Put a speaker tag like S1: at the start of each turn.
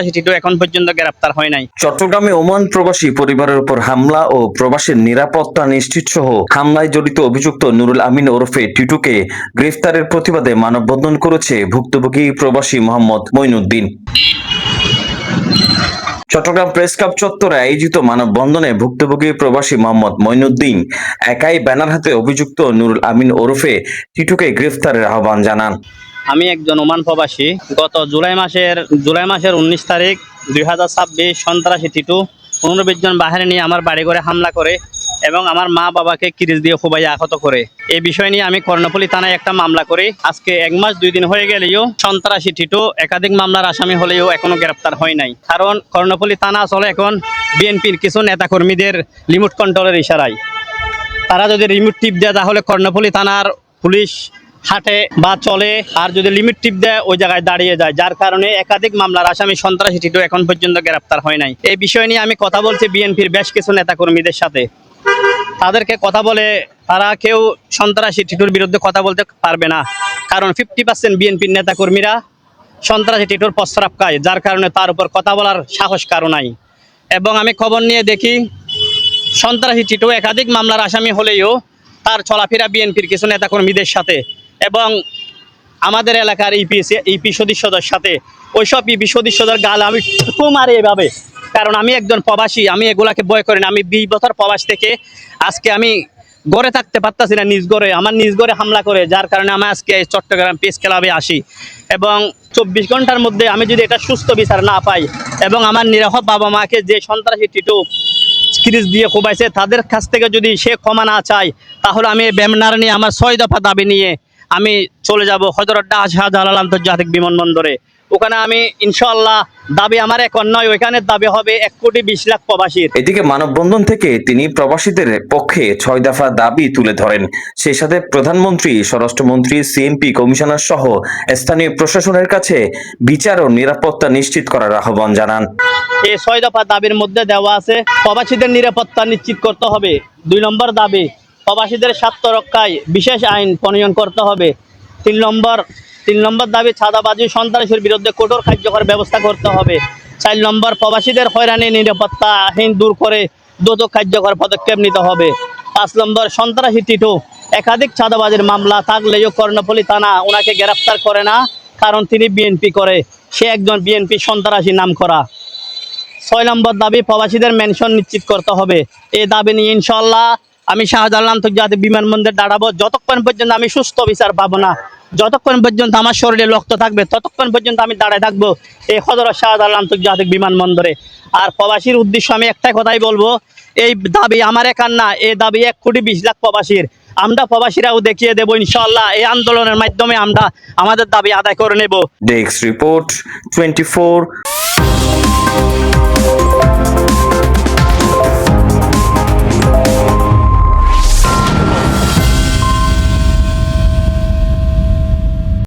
S1: সন্ত্রাসীটিও এখন পর্যন্ত গ্রেপ্তার হয় নাই।
S2: চট্টগ্রামে ওমান প্রবাসী পরিবারের উপর হামলা ও প্রবাসীর নিরাপত্তা নিশ্চিত সহ হামলায় জড়িত অভিযুক্ত নুরুল আমিন ওরফে টিটুকে গ্রেফতারের প্রতিবাদে মানববন্ধন করেছে ভুক্তভোগী প্রবাসী মোহাম্মদ মঈনুদ্দিন। চট্টগ্রাম প্রেস ক্লাব চত্বরে আয়োজিত মানববন্ধনে ভুক্তভোগী প্রবাসী মোহাম্মদ মঈনুদ্দিন একাই ব্যানার হাতে অভিযুক্ত নুরুল আমিন ওরফে টিটুকে গ্রেফতারের আহ্বান জানান।
S1: আমি একজন ওমান প্রবাসী। গত জুলাই মাসের 19 তারিখ 2026 সন্ত্রাসী টিটু 15-20 জন বাহিনী নিয়ে আমার বাড়ি ঘরে হামলা করে এবং আমার মা বাবাকে কিরিচ দিয়ে খুবই আহত করে। এই বিষয় নিয়ে আমি কর্ণফুলী থানায় একটা মামলা করি। আজকে 1 মাস 2 দিন হয়ে গেলেও সন্ত্রাসী টিটু একাধিক মামলার আসামি হলেও এখনো গ্রেপ্তার হয় নাই। কারণ কর্ণফুলী থানা আসলে এখন বিএনপির কিছু নেতাকর্মীদের রিমোট কন্ট্রোলের ইশারায়। তারা যদি রিমোট টিপ দেয় তাহলে কর্ণফুলী থানার পুলিশ হাঁটে বা চলে, আর যদি লিমিট টিপ দেয় ওই জায়গায় দাঁড়িয়ে যায়, যার কারণে একাধিক মামলার আসামি সন্ত্রাসী টিটু এখন পর্যন্ত গ্রেপ্তার হয় নাই। এই বিষয় নিয়ে আমি কথা বলছি বিএনপির বেশ কিছু নেতাকর্মীদের সাথে। তাদেরকে কথা বলে তারা কেউ সন্ত্রাসী টিটুর বিরুদ্ধে কথা বলতে পারবে না, কারণ 50% বিএনপির নেতাকর্মীরা সন্ত্রাসী টিটুর প্রস্রাব খায়, যার কারণে তার উপর কথা বলার সাহস কারো নাই। এবং আমি খবর নিয়ে দেখি সন্ত্রাসী টিটু একাধিক মামলার আসামি হলেও তার চলাফেরা বিএনপির কিছু নেতাকর্মীদের সাথে এবং আমাদের এলাকার ইপি সদস্যদের সাথে। ওইসব ইপি সদস্যদের গাল আমি মারি এভাবে, কারণ আমি একজন প্রবাসী, আমি এগুলাকে ভয় করি না। আমি 20 বছর প্রবাস থেকে আজকে আমি ঘরে থাকতে পারতাছি না, নিজ ঘরে আমার নিজ ঘরে হামলা করে, যার কারণে আমি আজকে চট্টগ্রাম প্রেস ক্লাবে আসি। এবং 24 ঘন্টার মধ্যে আমি যদি এটা সুস্থ বিচার না পাই এবং আমার নিরাপদ বাবা মাকে যে সন্ত্রাসী টিটু কিরিচ দিয়ে কোবাইছে তাদের কাছ থেকে যদি সে ক্ষমা না চায়, তাহলে আমি ব্যানার নিয়ে আমার 6 দফা দাবি নিয়ে আমি চলে যাব হযরত শাহজালাল আন্তর্জাতিক বিমানবন্দরে। ওখানে আমি ইনশাআল্লাহ দাবি আমার এখন নয়, ওইখানে দাবি হবে 1,20,00,000 প্রবাসীর।
S2: এদিকে মানববন্ধন থেকে তিনি প্রবাসীদের পক্ষে 6 দফা দাবি তুলে ধরেন। সেই সাথে প্রধানমন্ত্রী, স্বরাষ্ট্রমন্ত্রী, সিএমপি কমিশনার সহ স্থানীয় প্রশাসনের কাছে বিচার ও নিরাপত্তা নিশ্চিত করার আহ্বান জানান।
S1: এই 6 দফা দাবির মধ্যে দেওয়া আছে প্রবাসীদের নিরাপত্তা নিশ্চিত করতে হবে। 2 নম্বর দাবি প্রবাসীদের স্বার্থ রক্ষায় বিশেষ আইন প্রণয়ন করতে হবে। 3 নম্বর দাবি চাঁদাবাজি সন্ত্রাসের বিরুদ্ধে কঠোর কার্যকর ব্যবস্থা করতে হবে। 4 নম্বর প্রবাসীদের হয়রানি নিরাপত্তাহীন দূর করে দ্রুত কার্যকর পদক্ষেপ নিতে হবে। 5 নম্বর সন্ত্রাসী টিটু একাধিক চাঁদাবাজির মামলা থাকলেও কর্ণফুলী থানা ওনাকে গ্রেফতার করে না, কারণ তিনি বিএনপি করে, সে একজন বিএনপি সন্ত্রাসী নাম করা। 6 নম্বর দাবি প্রবাসীদের মেনশন নিশ্চিত করতে হবে। এই দাবি নিয়ে ইনশাআল্লাহ আমি শাহজালাল আন্তর্জাতিক বিমানবন্দরে দাঁড়াবো। যতক্ষণ পর্যন্ত আমি সুস্থ বিচার পাবো না, যতক্ষণ পর্যন্ত আমার শরীরে রক্ত থাকবে, ততক্ষণ পর্যন্ত আমি দাঁড়ায় থাকবো এই হযরত শাহজালাল আন্তর্জাতিক বিমানবন্দরে। আর প্রবাসীর উদ্দেশ্য আমি একটাই কথাই বলবো, এই দাবি আমার একার না, এই দাবি 1,20,00,000 প্রবাসীর। আমরা প্রবাসীরাও দেখিয়ে দেবো ইনশাআল্লাহ, এই আন্দোলনের মাধ্যমে আমরা আমাদের দাবি আদায় করে নেব।
S2: Desk report 24।